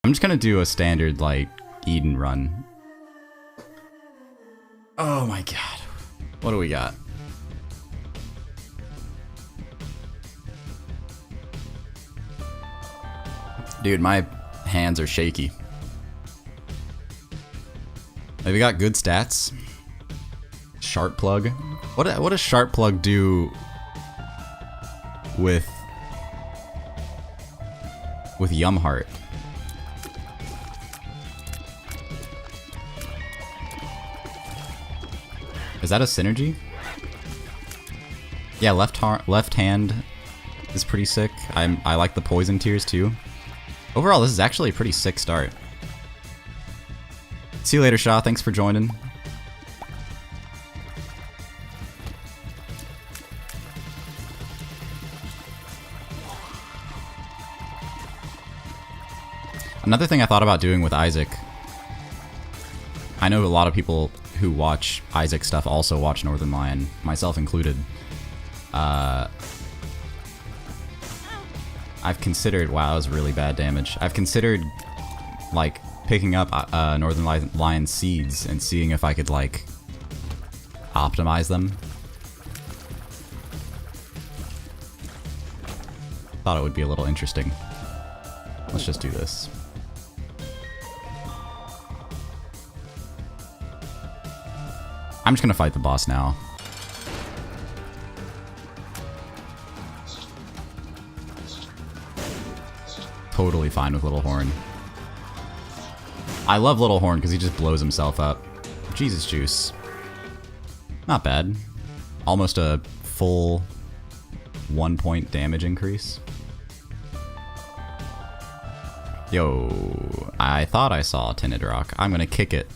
I'm just gonna do a standard, like, Eden run. Oh my god. What do we got? Dude, my hands are shaky. We got good stats. Sharp plug. What does sharp plug do with Yumheart? Is that a synergy? Yeah, left hand is pretty sick. I like the poison tiers too. Overall, this is actually a pretty sick start. See you later, Shaw. Thanks for joining. Another thing I thought about doing with Isaac, I know a lot of people who watch Isaac stuff also watch Northern Lion, myself included. I've considered, wow, that was really bad damage. I've considered, like, picking up Northern Lion seeds and seeing if I could, like, optimize them. Thought it would be a little interesting. Let's just do this. I'm just gonna fight the boss now. Totally fine with Little Horn. I love Little Horn because he just blows himself up. Jesus juice. Not bad. Almost a full 1 point damage increase. Yo, I thought I saw a Tinted Rock. I'm gonna kick it.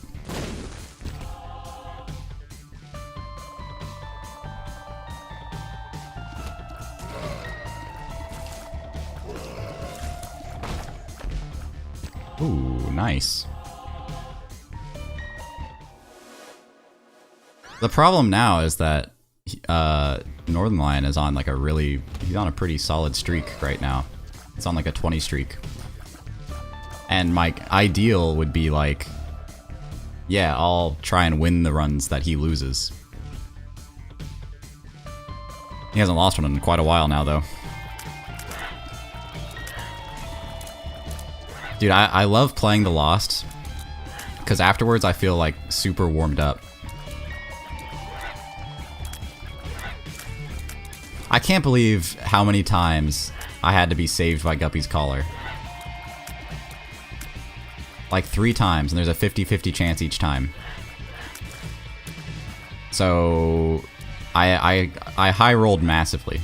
Ooh, nice. The problem now is that Northern Lion is on like a really, he's on a pretty solid streak right now. It's on like a 20 streak. And my ideal would be like, yeah, I'll try and win the runs that he loses. He hasn't lost one in quite a while now though. Dude, I love playing the Lost, because afterwards I feel like super warmed up. I can't believe how many times I had to be saved by Guppy's collar. Like 3 times, and there's a 50-50 chance each time. So I high rolled massively.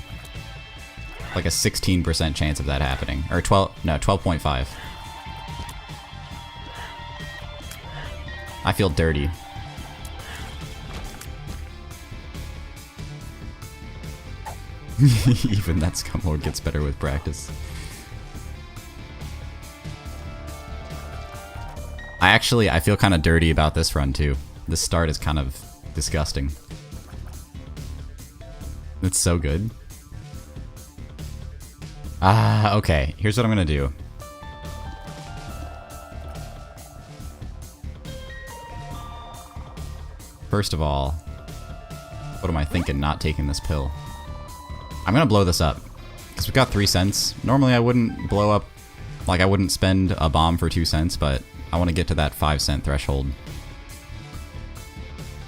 Like a 16% chance of that happening. Or 12.5. I feel dirty. Even that Scumlord gets better with practice. I feel kind of dirty about this run too. This start is kind of disgusting. It's so good. Okay. Here's what I'm gonna do. First of all, what am I thinking not taking this pill? I'm gonna blow this up, because we've got 3 cents. Normally I wouldn't blow up, like I wouldn't spend a bomb for 2 cents, but I want to get to that 5 cent threshold.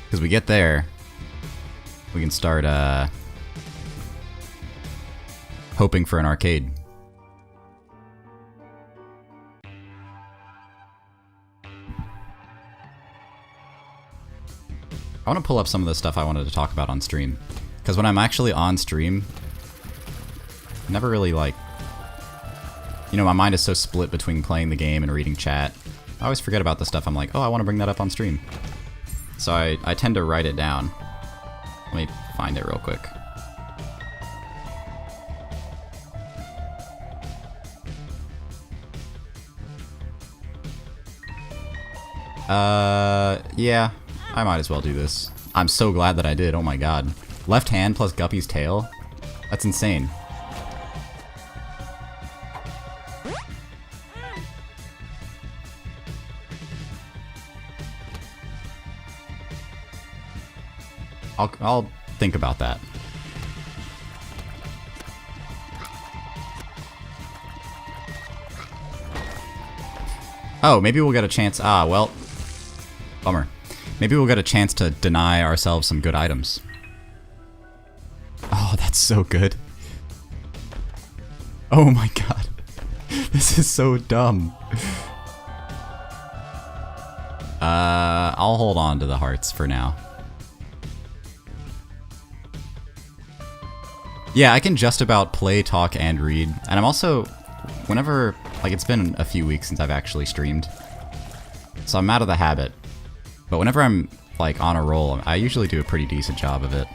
Because we get there, we can start hoping for an arcade. I want to pull up some of the stuff I wanted to talk about on stream. Because when I'm actually on stream, I never really like... You know, my mind is so split between playing the game and reading chat. I always forget about the stuff I'm like, oh, I want to bring that up on stream. So I tend to write it down. Let me find it real quick. Yeah. I might as well do this. I'm so glad that I did, oh my god. Left hand plus Guppy's tail? That's insane. I'll think about that. Oh, maybe we'll get a chance. Ah, well, bummer. Maybe we'll get a chance to deny ourselves some good items. Oh, that's so good. Oh my god. This is so dumb. I'll hold on to the hearts for now. Yeah, I can just about play, talk, and read. And I'm also, whenever, like, it's been a few weeks since I've actually streamed, so I'm out of the habit. But whenever I'm, like, on a roll, I usually do a pretty decent job of it.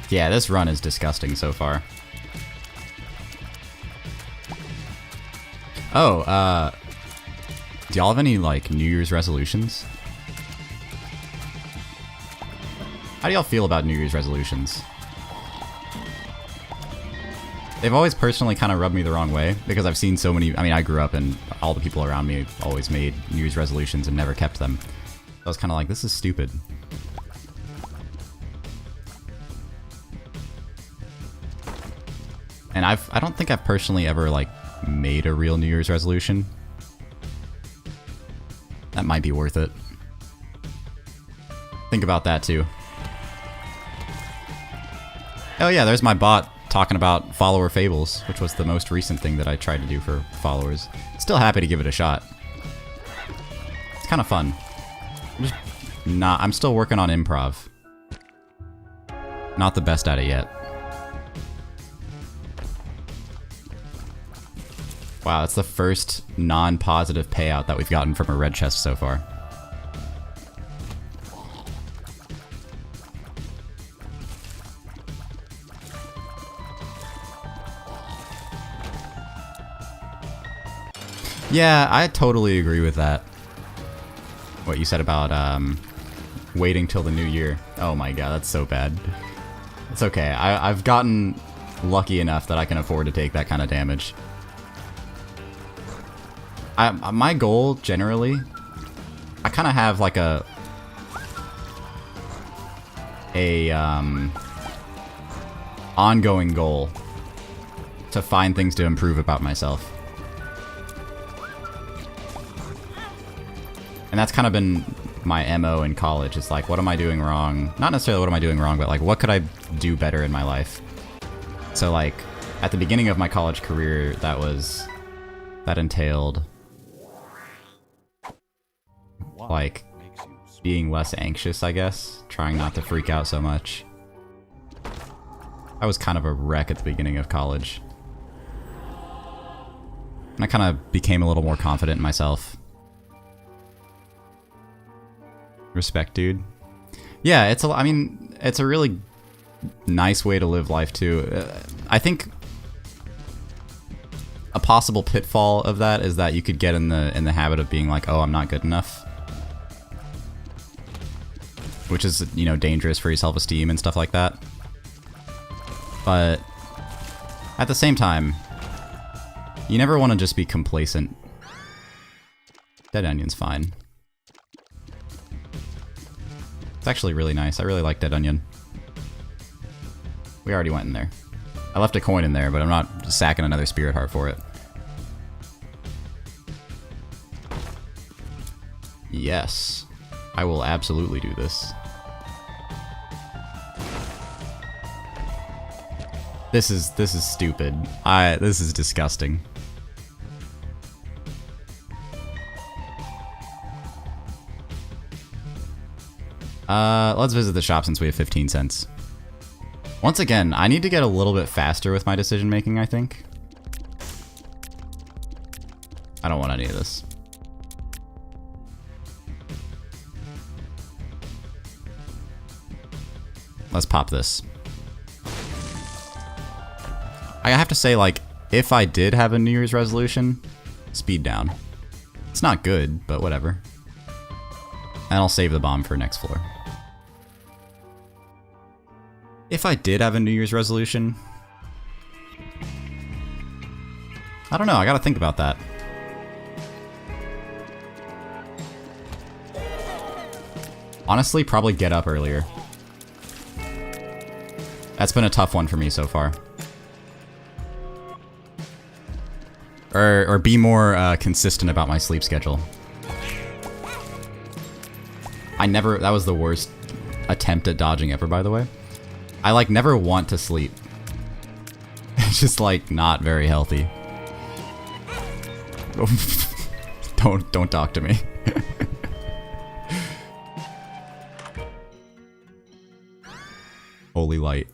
Yeah, this run is disgusting so far. Oh, do y'all have any, like, New Year's resolutions? How do y'all feel about New Year's resolutions? They've always personally kind of rubbed me the wrong way, because I've seen so many, I mean, I grew up and all the people around me always made New Year's resolutions and never kept them. So I was kind of like, this is stupid. And I don't think I've personally ever, like, made a real New Year's resolution. That might be worth it. Think about that, too. Oh yeah, there's my bot talking about follower fables, which was the most recent thing that I tried to do for followers. Still happy to give it a shot. It's kind of fun. I'm still working on improv. Not the best at it yet. Wow, that's the first non-positive payout that we've gotten from a red chest so far. Yeah, I totally agree with that. What you said about waiting till the new year. Oh my god, that's so bad. It's okay. I've gotten lucky enough that I can afford to take that kind of damage. My goal, generally, I kind of have like a ongoing goal to find things to improve about myself. And that's kind of been my MO in college. It's like, what am I doing wrong? Not necessarily what am I doing wrong, but like, what could I do better in my life? So like, at the beginning of my college career, that entailed like being less anxious, I guess. Trying not to freak out so much. I was kind of a wreck at the beginning of college. And I kind of became a little more confident in myself. Respect, dude. Yeah, I mean, it's a really nice way to live life, too. I think a possible pitfall of that is that you could get in the habit of being like, oh, I'm not good enough. Which is, you know, dangerous for your self-esteem and stuff like that. But at the same time, you never want to just be complacent. Dead Onion's fine. It's actually really nice. I really like Dead Onion. We already went in there. I left a coin in there, but I'm not sacking another Spirit Heart for it. Yes. I will absolutely do this. This is stupid. This is disgusting. Let's visit the shop since we have 15 cents. Once again, I need to get a little bit faster with my decision making, I think. I don't want any of this. Let's pop this. I have to say, like, if I did have a New Year's resolution, speed down. It's not good, but whatever. And I'll save the bomb for next floor. If I did have a New Year's resolution, I I don't know, I gotta think about that. Honestly, probably get up earlier. That's been a tough one for me so far. Or be more consistent about my sleep schedule. That was the worst attempt at dodging ever, by the way. I like never want to sleep. It's just like not very healthy. Don't talk to me. Holy light.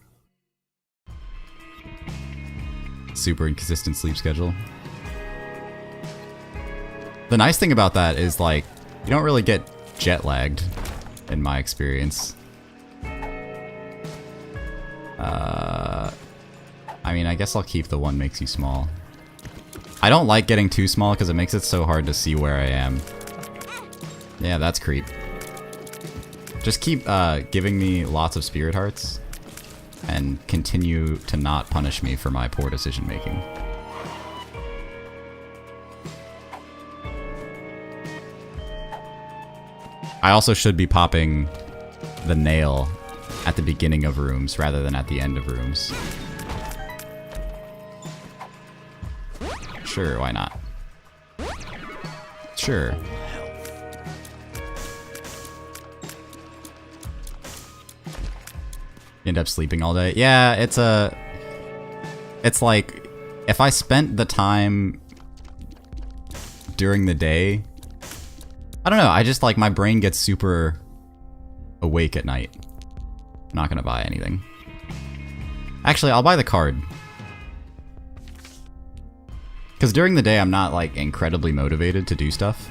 Super inconsistent sleep schedule. The nice thing about that is like you don't really get jet lagged in my experience. I mean, I guess I'll keep the one makes you small. I don't like getting too small because it makes it so hard to see where I am. Yeah, that's creep. Just keep giving me lots of spirit hearts and continue to not punish me for my poor decision making. I also should be popping the nail at the beginning of rooms rather than at the end of rooms. Sure, why not? Sure. End up sleeping all day. Yeah, it's like if I spent the time during the day, I don't know, I just like my brain gets super awake at night. I'm not gonna buy anything. Actually, I'll buy the card. Because during the day, I'm not like incredibly motivated to do stuff.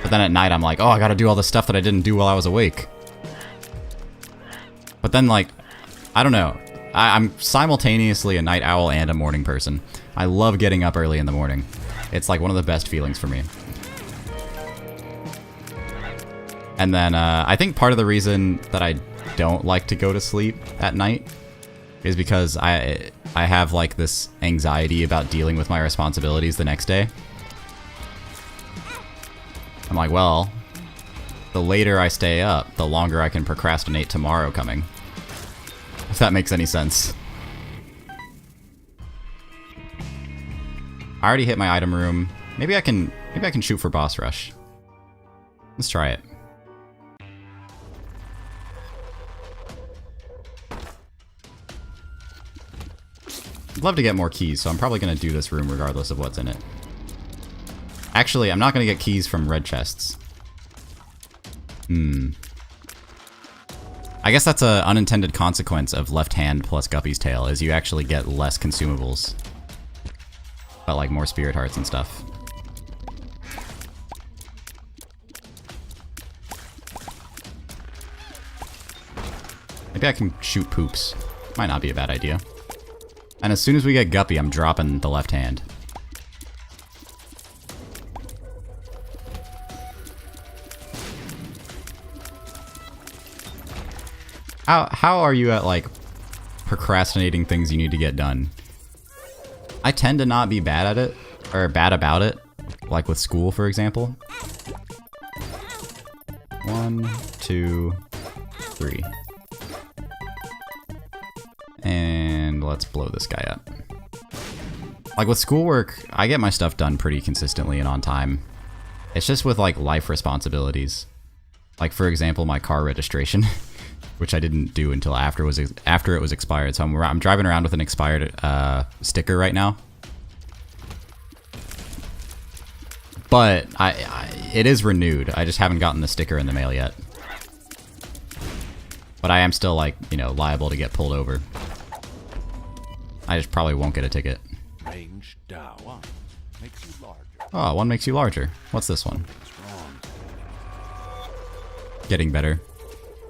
But then at night, I'm like, oh, I gotta do all the stuff that I didn't do while I was awake. But then like, I don't know. I'm simultaneously a night owl and a morning person. I love getting up early in the morning. It's like one of the best feelings for me. And then I think part of the reason that I don't like to go to sleep at night is because I have like this anxiety about dealing with my responsibilities the next day. I'm like, well, the later I stay up, the longer I can procrastinate tomorrow coming. If that makes any sense. I already hit my item room. Maybe I can shoot for boss rush. Let's try it. I'd love to get more keys, so I'm probably going to do this room regardless of what's in it. Actually, I'm not going to get keys from red chests. I guess that's an unintended consequence of left hand plus Guppy's tail, is you actually get less consumables. But like more spirit hearts and stuff. Maybe I can shoot poops. Might not be a bad idea. And as soon as we get Guppy, I'm dropping the left hand. How are you at, like, procrastinating things you need to get done? I tend to not be bad at it, or bad about it, like with school, for example. 1, 2, 3. And let's blow this guy up. Like with schoolwork, I get my stuff done pretty consistently and on time. It's just with like life responsibilities. Like for example, my car registration, which I didn't do until after it was expired. So I'm driving around with an expired sticker right now. But it is renewed. I just haven't gotten the sticker in the mail yet. But I am still like, you know, liable to get pulled over. I just probably won't get a ticket. Range down. One makes you larger. Oh, one makes you larger. What's this one? Getting better.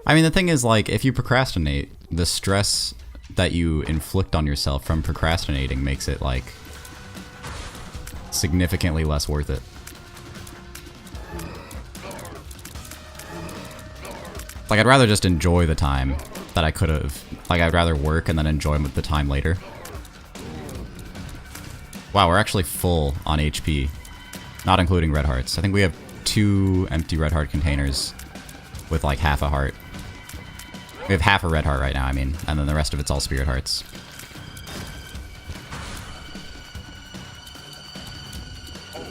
I mean, the thing is, like, if you procrastinate, the stress that you inflict on yourself from procrastinating makes it, like, significantly less worth it. Like, I'd rather just enjoy the time that I could have. Like, I'd rather work and then enjoy the time later. Wow, we're actually full on HP. Not including red hearts. I think we have 2 empty red heart containers with like half a heart. We have half a red heart right now, I mean. And then the rest of it's all spirit hearts.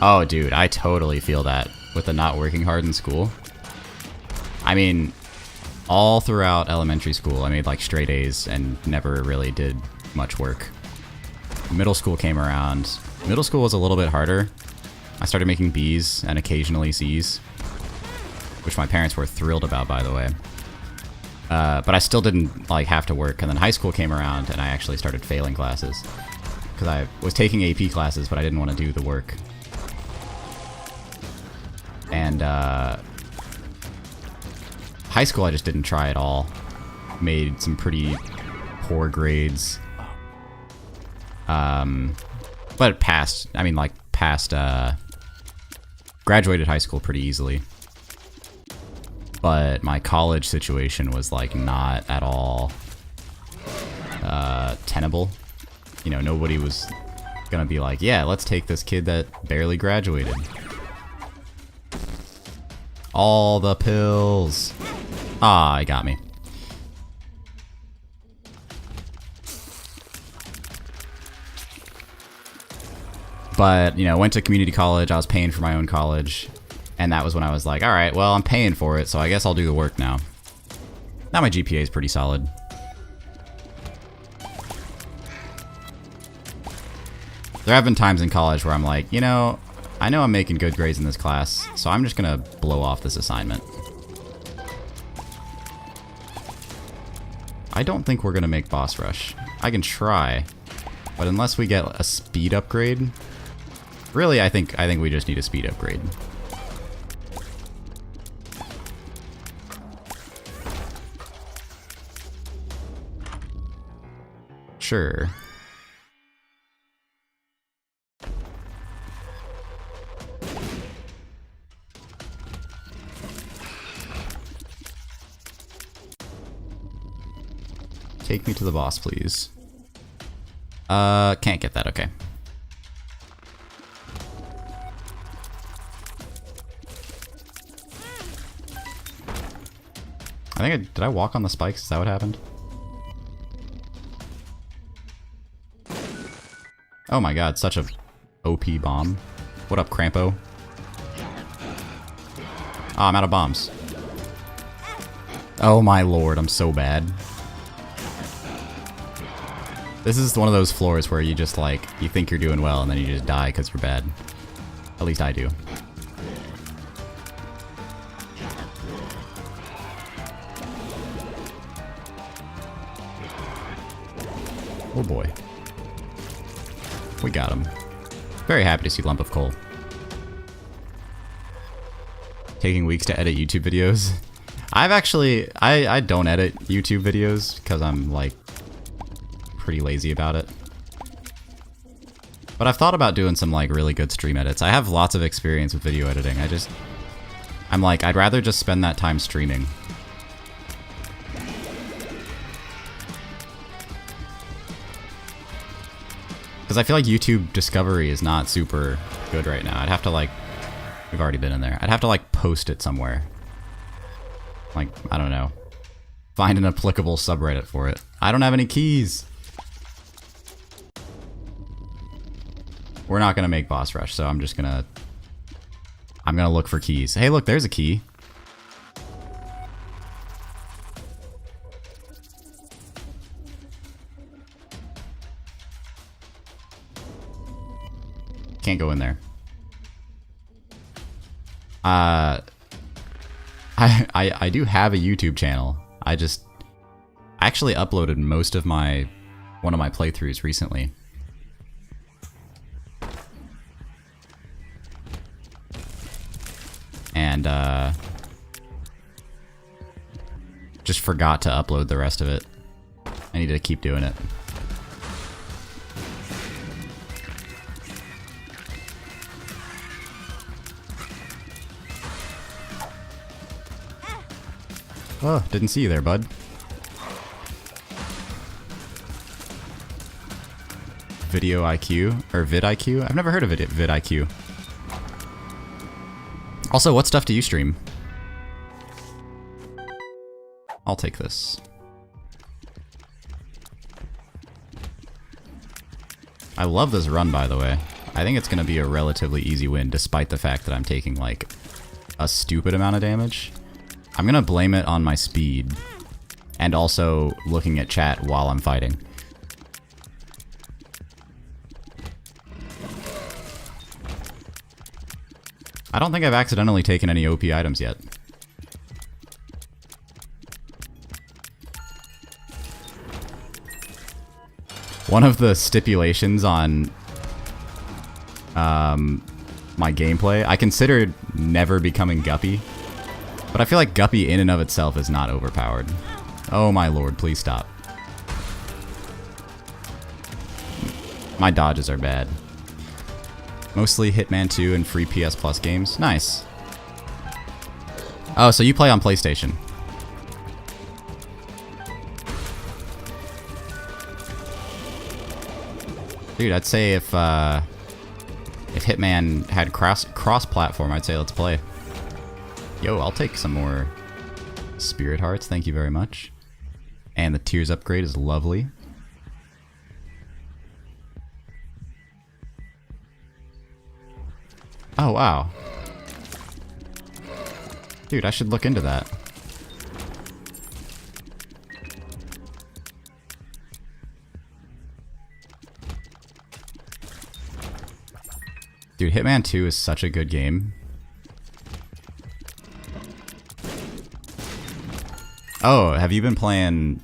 Oh, dude, I totally feel that with the not working hard in school. I mean, all throughout elementary school, I made like straight A's and never really did much work. Middle school came around. Middle school was a little bit harder. I started making B's and occasionally C's, which my parents were thrilled about, by the way. But I still didn't like have to work. And then high school came around and I actually started failing classes because I was taking AP classes, but I didn't want to do the work. And high school, I just didn't try at all. Made some pretty poor grades. But passed, I mean, like, passed, graduated high school pretty easily. But my college situation was, like, not at all, tenable. You know, nobody was gonna be like, yeah, let's take this kid that barely graduated. All the pills. Ah, it got me. But, you know, went to community college. I was paying for my own college. And that was when I was like, alright, well, I'm paying for it, so I guess I'll do the work now. Now my GPA is pretty solid. There have been times in college where I'm like, you know, I know I'm making good grades in this class, so I'm just gonna blow off this assignment. I don't think we're gonna make boss rush. I can try, but unless we get a speed upgrade, really, I think we just need a speed upgrade. Sure. Take me to the boss, please. Can't get that, okay. Did I walk on the spikes? Is that what happened? Oh my god, such a OP bomb. What up, Crampo? Ah, I'm out of bombs. Oh my lord, I'm so bad. This is one of those floors where you just like, you think you're doing well and then you just die because you're bad. At least I do. Oh boy. We got him. Very happy to see Lump of Coal. Taking weeks to edit YouTube videos. I've actually, I don't edit YouTube videos because I'm like pretty lazy about it. But I've thought about doing some like really good stream edits. I have lots of experience with video editing. I'm like, I'd rather just spend that time streaming. Because I feel like YouTube discovery is not super good right now. I'd have to like, we've already been in there. I'd have to like post it somewhere. Like, I don't know. Find an applicable subreddit for it. I don't have any keys. We're not gonna make boss rush, so I'm gonna look for keys. Hey look, there's a key. Can't go in there. I do have a YouTube channel. I actually uploaded most of one of my playthroughs recently. And just forgot to upload the rest of it. I need to keep doing it. Oh, didn't see you there, bud. Video IQ or Vid IQ. I've never heard of it. Vid IQ. Also, what stuff do you stream? I'll take this. I love this run, by the way. I think it's going to be a relatively easy win, despite the fact that I'm taking, like, a stupid amount of damage. I'm going to blame it on my speed, and also looking at chat while I'm fighting. I don't think I've accidentally taken any OP items yet. One of the stipulations on my gameplay, I considered never becoming Guppy, but I feel like Guppy in and of itself is not overpowered. Oh my lord, please stop. My dodges are bad. Mostly Hitman 2 and free PS Plus games. Nice. Oh, so you play on PlayStation. Dude, I'd say if Hitman had cross-platform, I'd say let's play. Yo, I'll take some more Spirit Hearts, thank you very much. And the Tears upgrade is lovely. Oh, wow. Dude, I should look into that. Dude, Hitman 2 is such a good game. Oh, have you been playing...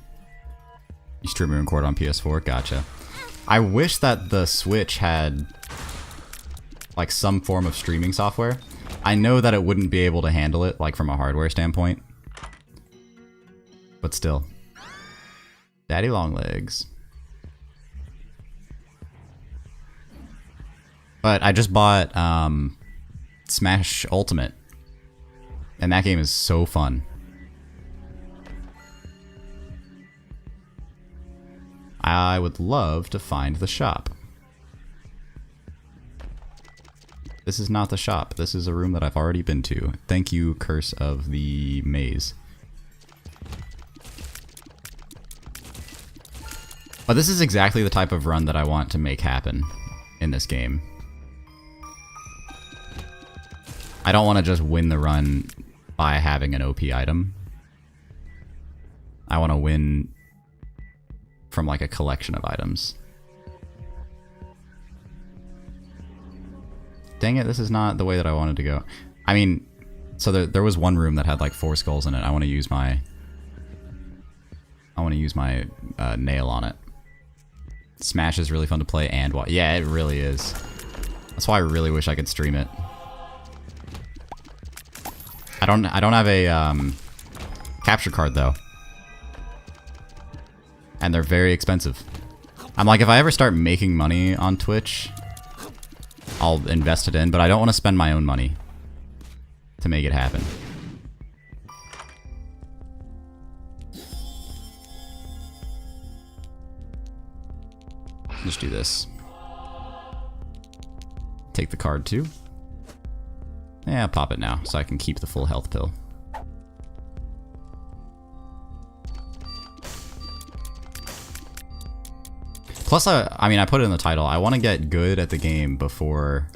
You stream and record on PS4? Gotcha. I wish that the Switch had like some form of streaming software. I know that it wouldn't be able to handle it, like from a hardware standpoint. But still. Daddy Longlegs. But I just bought Smash Ultimate. And that game is so fun. I would love to find the shop. This is not the shop. This is a room that I've already been to. Thank you, Curse of the Maze. But this is exactly the type of run that I want to make happen in this game. I don't want to just win the run by having an OP item. I want to win from like a collection of items. Dang it, this is not the way that I wanted to go. I mean, so there was one room that had like 4 skulls in it. I want to use my nail on it. Smash is really fun to play and watch. Yeah, it really is. That's why I really wish I could stream it. I don't have a capture card though. And they're very expensive. I'm like, if I ever start making money on Twitch, I'll invest it in, but I don't want to spend my own money to make it happen. Just do this. Take the card too. Yeah, I'll pop it now so I can keep the full health pill. Plus, I mean, I put it in the title. I want to get good at the game before...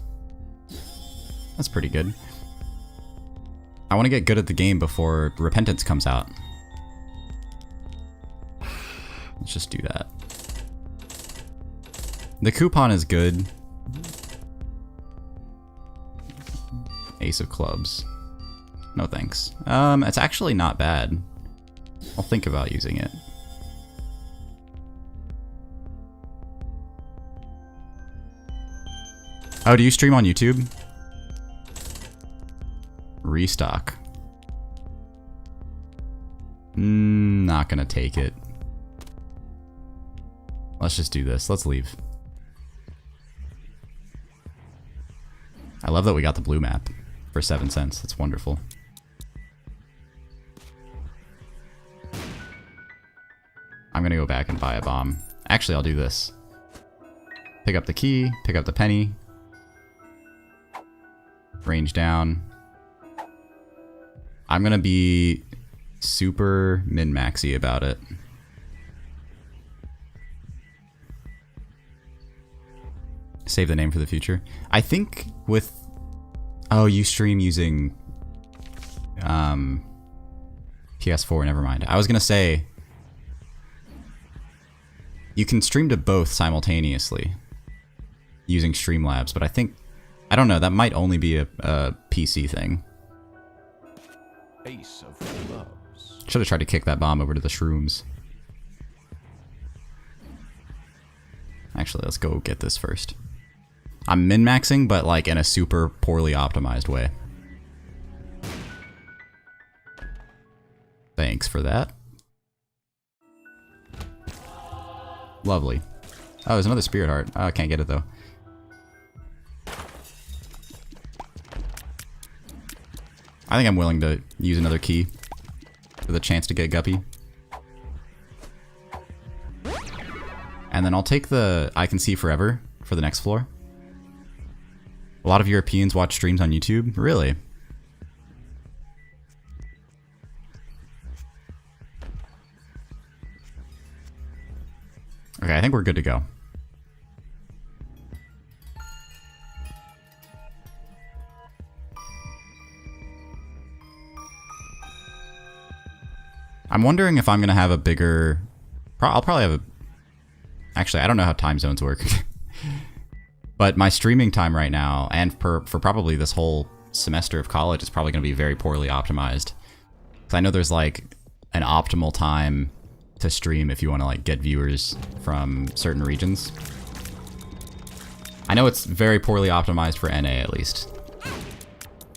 That's pretty good. I want to get good at the game before Repentance comes out. Let's just do that. The coupon is good. Ace of Clubs. No thanks. It's actually not bad. I'll think about using it. Oh, do you stream on YouTube? Restock. Not gonna take it. Let's just do this. Let's leave. I love that we got the blue map for 7 cents. That's wonderful. I'm gonna go back and buy a bomb. Actually, I'll do this. Pick up the key, pick up the penny. Range down. I'm gonna be super min-maxy about it. Save the name for the future. I think with... Oh, you stream using... PS4, never mind. I was gonna say... You can stream to both simultaneously. Using Streamlabs, but I think... I don't know, that might only be a PC thing. Ace of clubs. Should have tried to kick that bomb over to the shrooms. Actually, let's go get this first. I'm min-maxing, but like in a super poorly optimized way. Thanks for that. Lovely. Oh, there's another spirit heart. Oh, I can't get it though. I think I'm willing to use another key for the chance to get Guppy. And then I'll take the I Can See Forever for the next floor. A lot of Europeans watch streams on YouTube. Really? Okay, I think we're good to go. I'm wondering if I'm going to have a bigger... I'll probably have a... Actually, I don't know how time zones work. But my streaming time right now, and for probably this whole semester of college, is probably going to be very poorly optimized. Because I know there's like an optimal time to stream if you want to like get viewers from certain regions. I know it's very poorly optimized for NA at least.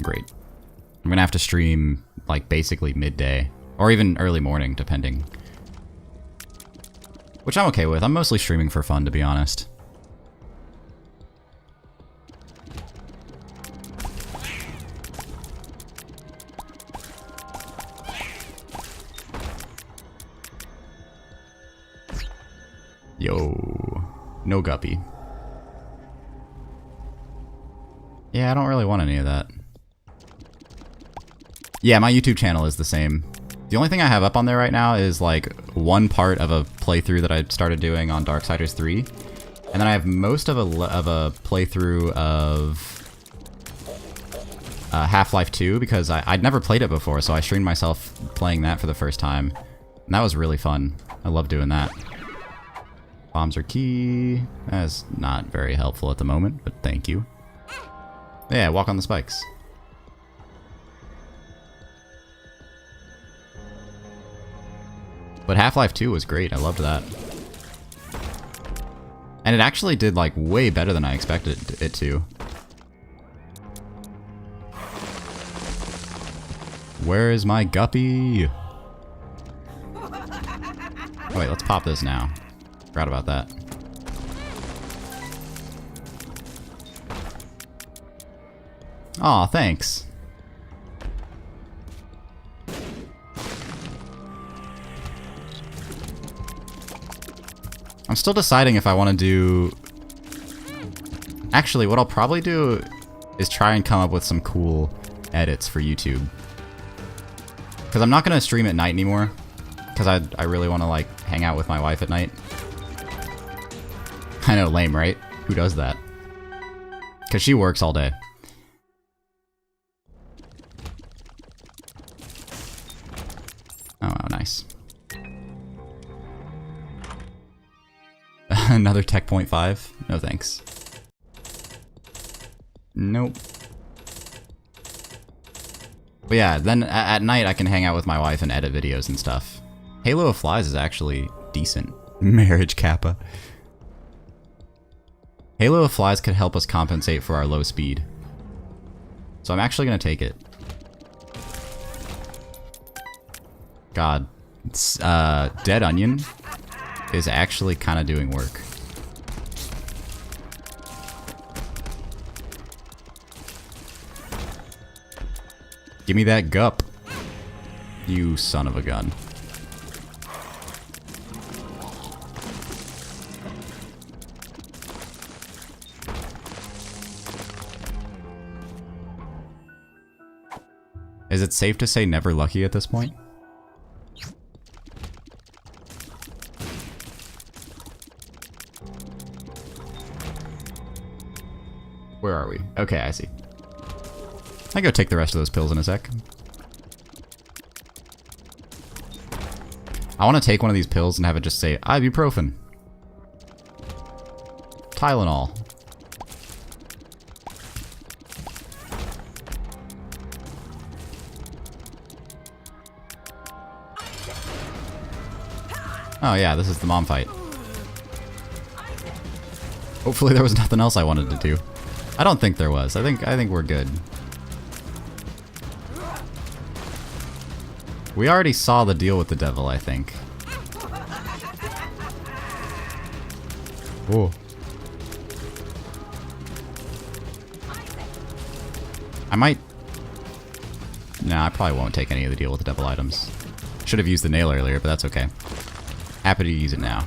Great. I'm going to have to stream like basically midday. Or even early morning, depending. Which I'm okay with. I'm mostly streaming for fun, to be honest. Yo. No guppy. Yeah, I don't really want any of that. Yeah, my YouTube channel is the same. The only thing I have up on there right now is like one part of a playthrough that I started doing on Darksiders 3, and then I have most of a playthrough of Half-Life 2 because I'd never played it before, so I streamed myself playing that for the first time, and that was really fun. I love doing that. Bombs are key. That's not very helpful at the moment, but thank you. Yeah, walk on the spikes. But Half-Life 2 was great, I loved that. And it actually did like way better than I expected it to. Where is my guppy? Oh, wait, let's pop this now. Forgot about that. Aw, thanks. I'm still deciding if I want to do... Actually, what I'll probably do is try and come up with some cool edits for YouTube. Because I'm not going to stream at night anymore. Because I really want to, like, hang out with my wife at night. I know, lame, right? Who does that? Because she works all day. Oh, wow, nice. Another Tech Point 5? No thanks. Nope. But yeah, then at night I can hang out with my wife and edit videos and stuff. Halo of Flies is actually decent. Marriage Kappa. Halo of Flies could help us compensate for our low speed. So I'm actually gonna take it. God. Dead Onion is actually kind of doing work. Give me that gup, you son of a gun. Is it safe to say never lucky at this point? Where are we? Okay, I see. I go take the rest of those pills in a sec. I want to take one of these pills and have it just say ibuprofen. Tylenol. Oh yeah, this is the mom fight. Hopefully there was nothing else I wanted to do. I don't think there was. I think we're good. We already saw the deal with the devil, I think. Whoa. I might... Nah, I probably won't take any of the deal with the devil items. Should have used the nail earlier, but that's okay. Happy to use it now.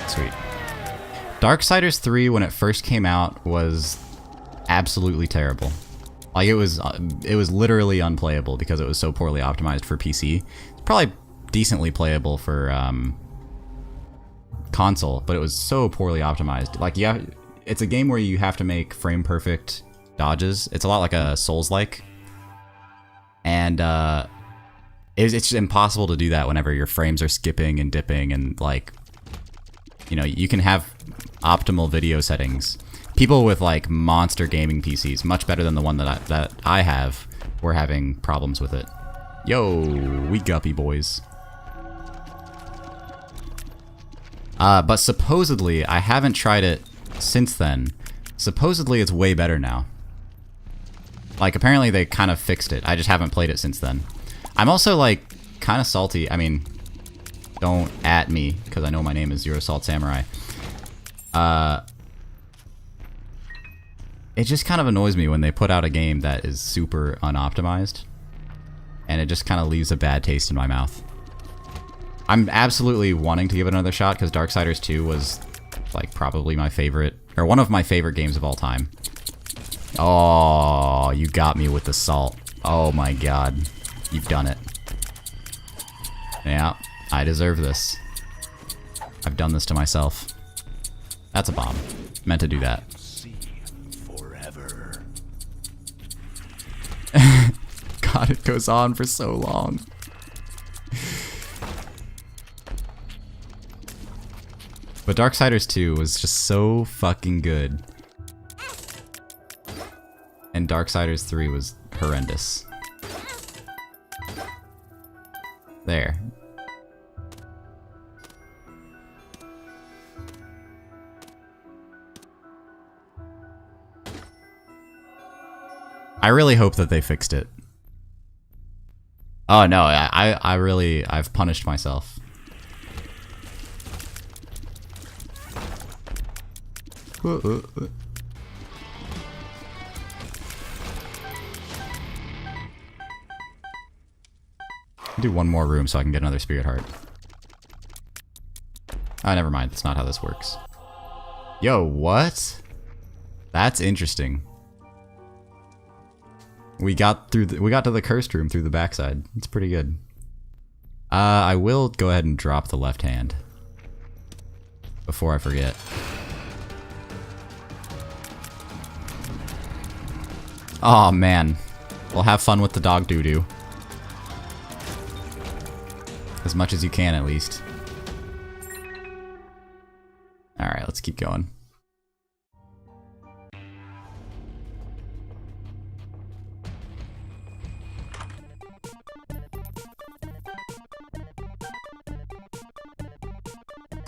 Sweet. Darksiders 3, when it first came out, was absolutely terrible. Like, it was literally unplayable because it was so poorly optimized for PC. It's probably decently playable for console, but it was so poorly optimized. Like, yeah, it's a game where you have to make frame perfect dodges. It's a lot like a Souls-like, and it's just impossible to do that whenever your frames are skipping and dipping, and like, you know, you can have optimal video settings. People with like monster gaming PCs, much better than the one that I have, were having problems with it. Yo, we guppy boys. But supposedly, I haven't tried it since then. Supposedly it's way better now. Like, apparently they kind of fixed it. I just haven't played it since then. I'm also like kind of salty. I mean, don't at me, because I know my name is Zero Salt Samurai. It just kind of annoys me when they put out a game that is super unoptimized, and it just kind of leaves a bad taste in my mouth. I'm absolutely wanting to give it another shot, because Darksiders 2 was like probably my favorite, or one of my favorite games of all time. Oh, you got me with the salt. Oh my god. You've done it. Yeah, I deserve this. I've done this to myself. That's a bomb. Meant to do that. See forever. God, it goes on for so long. But Darksiders 2 was just so fucking good. And Darksiders 3 was horrendous. There. I really hope that they fixed it. Oh no, I've punished myself. Do one more room so I can get another spirit heart. Oh, never mind. That's not how this works. Yo, what? That's interesting. We got to the cursed room through the backside. It's pretty good. I will go ahead and drop the left hand before I forget. Oh man. Well, have fun with the dog doo-doo. As much as you can, at least. Alright, let's keep going.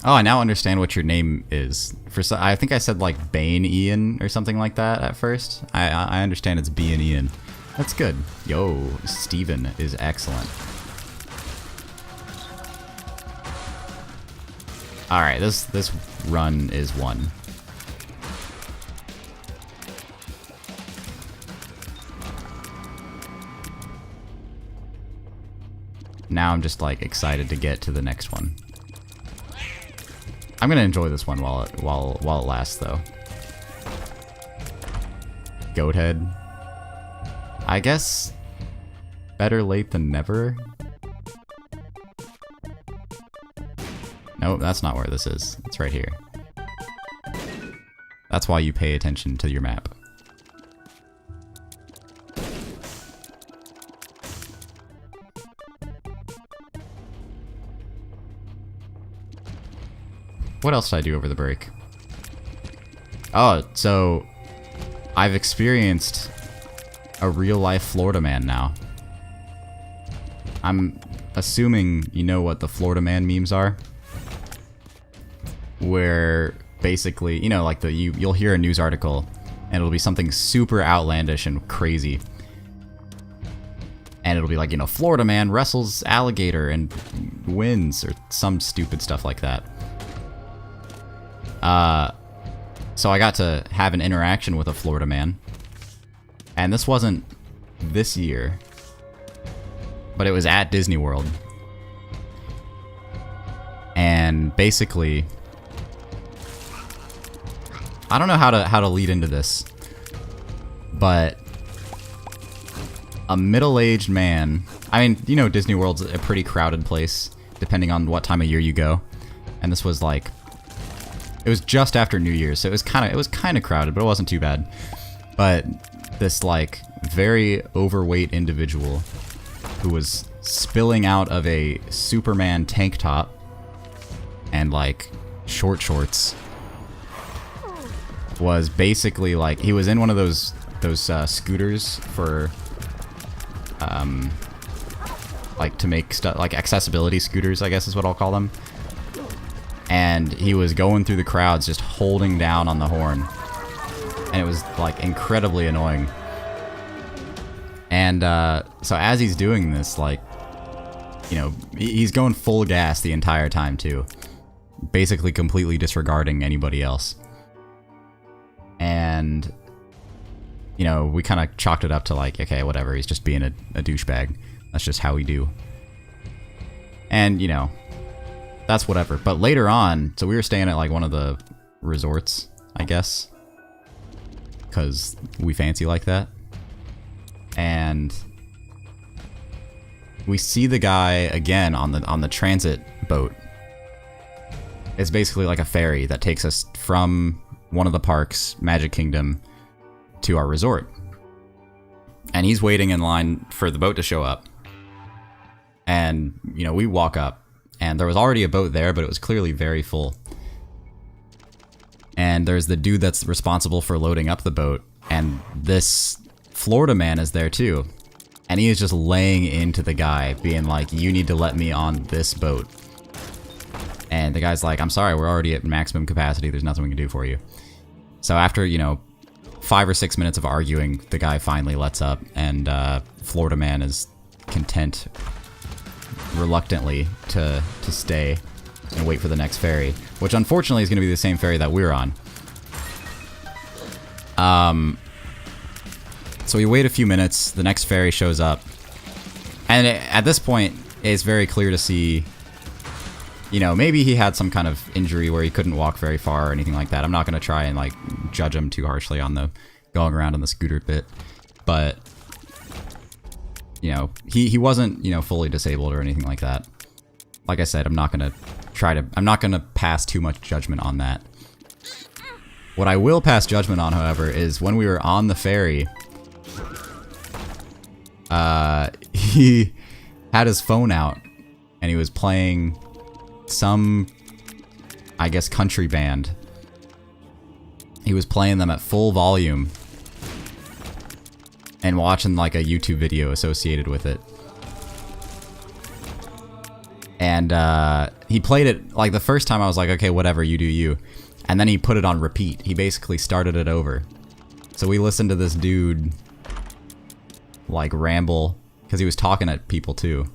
Oh, I now understand what your name is. I think I said like Bane Ian or something like that at first. I understand it's B and Ian. That's good. Yo, Steven is excellent. Alright, this run is one. Now I'm just like excited to get to the next one. I'm gonna enjoy this one while it lasts, though. Goat head. I guess better late than never. Nope, that's not where this is. It's right here. That's why you pay attention to your map. What else did I do over the break? Oh, so I've experienced a real-life Florida man now. I'm assuming you know what the Florida man memes are. Where basically, you know, like you'll hear a news article and it'll be something super outlandish and crazy. And it'll be like, you know, Florida man wrestles alligator and wins, or some stupid stuff like that. So I got to have an interaction with a Florida man. And this wasn't this year, but it was at Disney World. And basically, I don't know how to lead into this, but a middle-aged man, I mean, you know, Disney World's a pretty crowded place, depending on what time of year you go. And this was like, it was just after New Year's, so it was kind of crowded, but it wasn't too bad. But this like very overweight individual who was spilling out of a Superman tank top and like short shorts was basically like, he was in one of those scooters for like to make stuff like accessibility scooters, I guess is what I'll call them. And he was going through the crowds just holding down on the horn. And it was like incredibly annoying. And so as he's doing this, like, you know, he's going full gas the entire time too. Basically completely disregarding anybody else. And, you know, we kind of chalked it up to like, okay, whatever, he's just being a douchebag. That's just how we do. And, you know, that's whatever. But later on, so we were staying at like one of the resorts, I guess, because we fancy like that. And we see the guy again on the transit boat. It's basically like a ferry that takes us from one of the parks, Magic Kingdom, to our resort. And he's waiting in line for the boat to show up. And, you know, we walk up, and there was already a boat there, but it was clearly very full. And there's the dude that's responsible for loading up the boat, and this Florida man is there too. And he is just laying into the guy, being like, you need to let me on this boat. And the guy's like, I'm sorry, we're already at maximum capacity, there's nothing we can do for you. So after, you know, 5 or 6 minutes of arguing, the guy finally lets up, and Florida man is content, reluctantly, to stay and wait for the next ferry, which unfortunately is going to be the same ferry that we're on. So we wait a few minutes, the next ferry shows up, and at this point, it's very clear to see, you know, maybe he had some kind of injury where he couldn't walk very far or anything like that. I'm not going to try and, like, judge him too harshly on the going around on the scooter bit, but, you know, he wasn't, you know, fully disabled or anything like that. Like I said, I'm not going to pass too much judgment on that. What I will pass judgment on, however, is when we were on the ferry, he had his phone out and he was playing some, I guess, country band. He was playing them at full volume and watching like a YouTube video associated with it. And he played it, like, the first time I was like, okay, whatever, you do you. And then he put it on repeat. He basically started it over. So we listened to this dude, like, ramble, because he was talking at people too.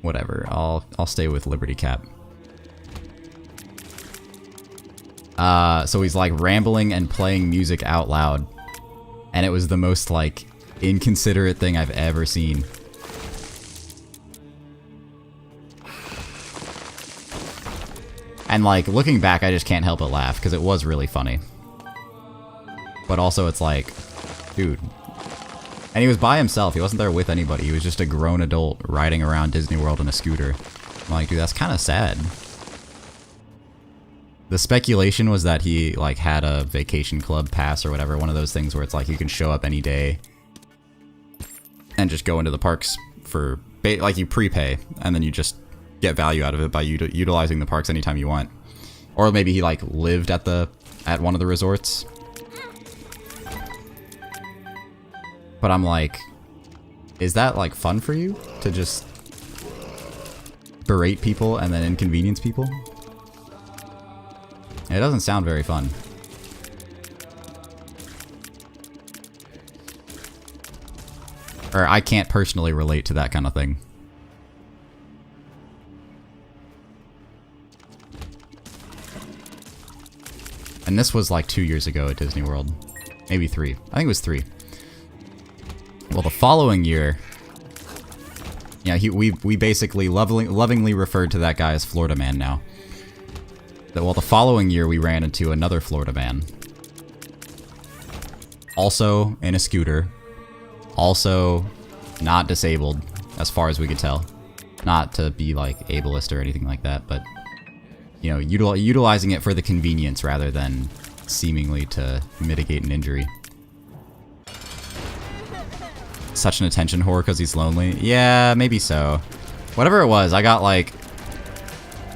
Whatever, I'll stay with Liberty Cap. So he's like rambling and playing music out loud. And it was the most, like, inconsiderate thing I've ever seen. And like, looking back, I just can't help but laugh, because it was really funny. But also it's like, dude. And he was by himself, he wasn't there with anybody, he was just a grown adult riding around Disney World in a scooter. I'm like, dude, that's kind of sad. The speculation was that he like had a vacation club pass or whatever, one of those things where it's like you can show up any day and just go into the parks for, like, you prepay and then you just get value out of it by utilizing the parks anytime you want. Or maybe he like lived at one of the resorts. But I'm like, is that like fun for you to just berate people and then inconvenience people? It doesn't sound very fun. Or I can't personally relate to that kind of thing. And this was like 2 years ago at Disney World. Maybe 3. I think it was 3. Well, the following year... Yeah, we basically lovingly referred to that guy as Florida Man now. Well, the following year we ran into another Florida man. Also in a scooter. Also not disabled, as far as we could tell. Not to be like ableist or anything like that, but you know, utilizing it for the convenience rather than seemingly to mitigate an injury. Such an attention whore because he's lonely? Yeah, maybe so. Whatever it was, I got like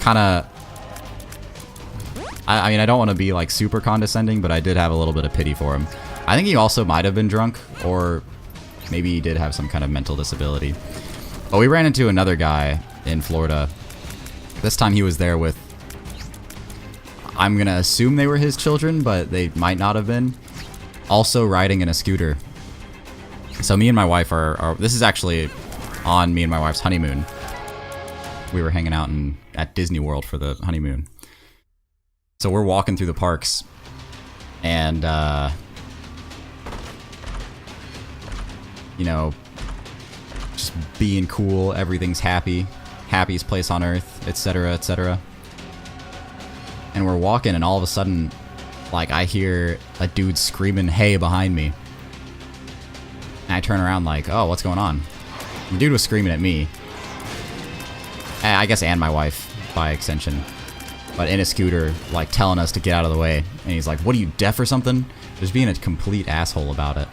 kind of... I mean, I don't want to be like super condescending, but I did have a little bit of pity for him. I think he also might have been drunk, or maybe he did have some kind of mental disability. But we ran into another guy in Florida. This time he was there with... I'm gonna assume they were his children, but they might not have been. Also riding in a scooter. So me and my wife are this is actually on me and my wife's honeymoon. We were hanging out at Disney World for the honeymoon. So we're walking through the parks, and, you know, just being cool, everything's happy, happiest place on earth, etc., etc. And we're walking, and all of a sudden, like, I hear a dude screaming, "Hey," behind me. And I turn around like, oh, what's going on? The dude was screaming at me. I guess, and my wife, by extension. But in a scooter, like, telling us to get out of the way. And he's like, what are you, deaf or something? Just being a complete asshole about it.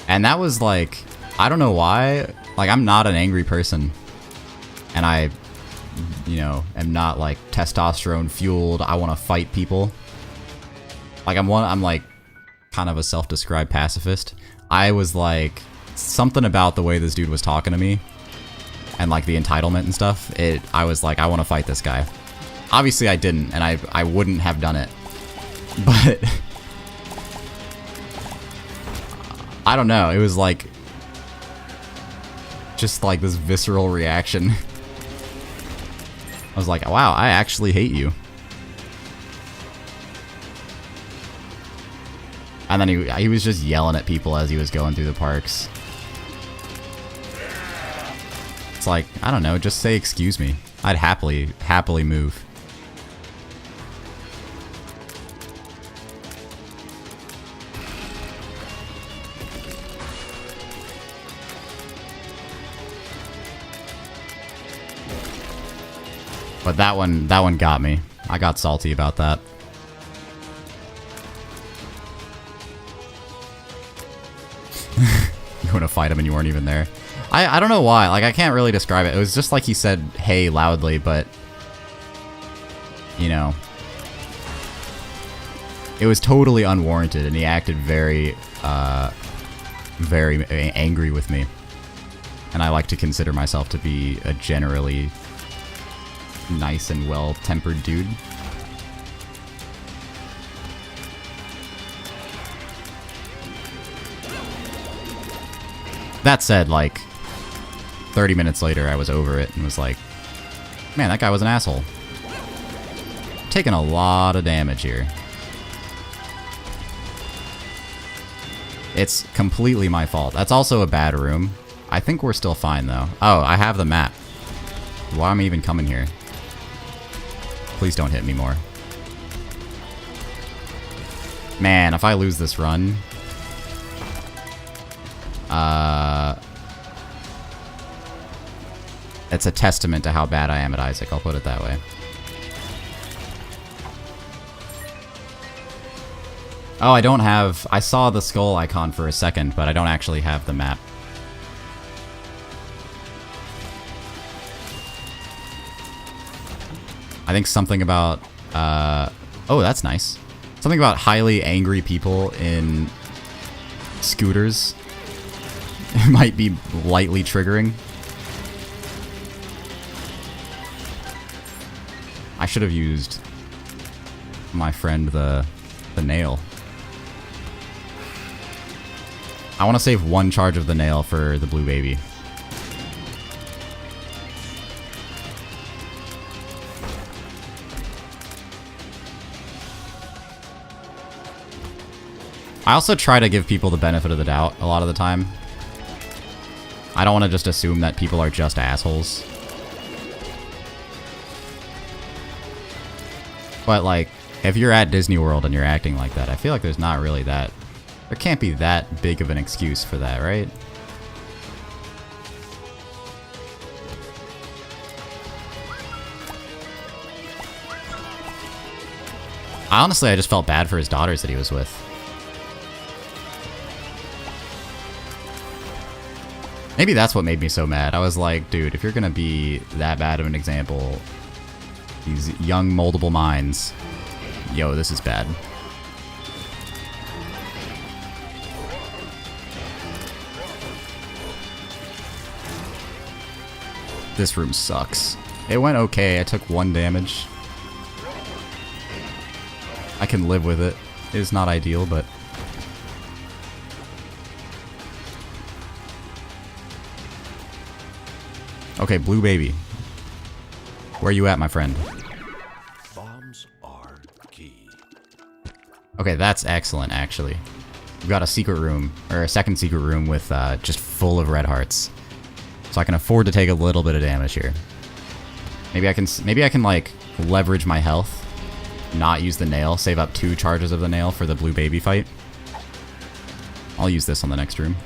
And that was like, I don't know why. Like, I'm not an angry person. And I, you know, am not like testosterone fueled. I want to fight people. Like, I'm like kind of a self-described pacifist. I was like, something about the way this dude was talking to me and like the entitlement and stuff, I was like, I want to fight this guy. Obviously I didn't, and I wouldn't have done it. But I don't know, it was like just like this visceral reaction. I was like, wow, I actually hate you. And then he was just yelling at people as he was going through the parks. It's like, I don't know, just say excuse me. I'd happily move. But that one got me. I got salty about that. You want to fight him and you weren't even there. I don't know why. Like, I can't really describe it. It was just like he said, hey, loudly, but... You know... It was totally unwarranted, and he acted very, very angry with me. And I like to consider myself to be a generally nice and well-tempered dude. That said, like, 30 minutes later, I was over it and was like, man, that guy was an asshole. Taking a lot of damage here. It's completely my fault. That's also a bad room. I think we're still fine, though. Oh, I have the map. Why am I even coming here? Please don't hit me more. Man, if I lose this run... it's a testament to how bad I am at Isaac, I'll put it that way. Oh, I don't have... I saw the skull icon for a second, but I don't actually have the map. I think something about... oh, that's nice. Something about highly angry people in scooters might be lightly triggering. I should have used my friend the nail. I want to save one charge of the nail for the blue baby. I also try to give people the benefit of the doubt a lot of the time. I don't want to just assume that people are just assholes. But, like, if you're at Disney World and you're acting like that, I feel like there's not really that... There can't be that big of an excuse for that, right? Honestly, I just felt bad for his daughters that he was with. Maybe that's what made me so mad. I was like, dude, if you're gonna be that bad of an example, these young moldable minds, yo, this is bad. This room sucks. It went okay. I took 1 damage. I can live with it. It's not ideal, but... Okay, blue baby. Where you at, my friend? Bombs are key. Okay, that's excellent, actually. We've got a secret room, or a second secret room with just full of red hearts. So I can afford to take a little bit of damage here. Maybe I can like leverage my health, not use the nail, save up 2 charges of the nail for the blue baby fight. I'll use this on the next room.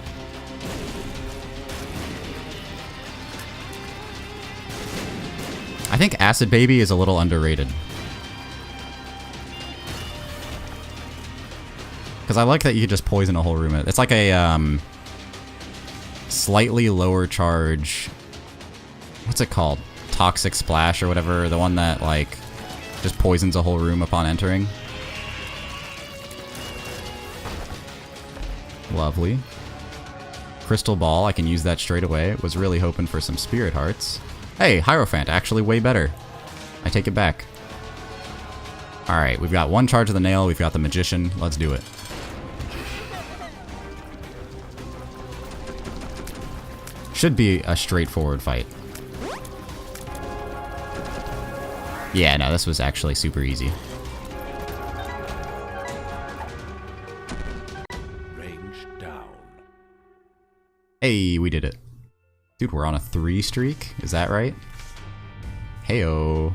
I think Acid Baby is a little underrated. Because I like that you could just poison a whole room. It's like a slightly lower charge... What's it called? Toxic Splash or whatever. The one that, like, just poisons a whole room upon entering. Lovely. Crystal Ball, I can use that straight away. Was really hoping for some Spirit Hearts. Hey, Hierophant, actually way better. I take it back. Alright, we've got 1 charge of the nail, we've got the Magician. Let's do it. Should be a straightforward fight. Yeah, no, this was actually super easy. Range down. Hey, we did it. Dude, we're on a 3 streak? Is that right? Heyo.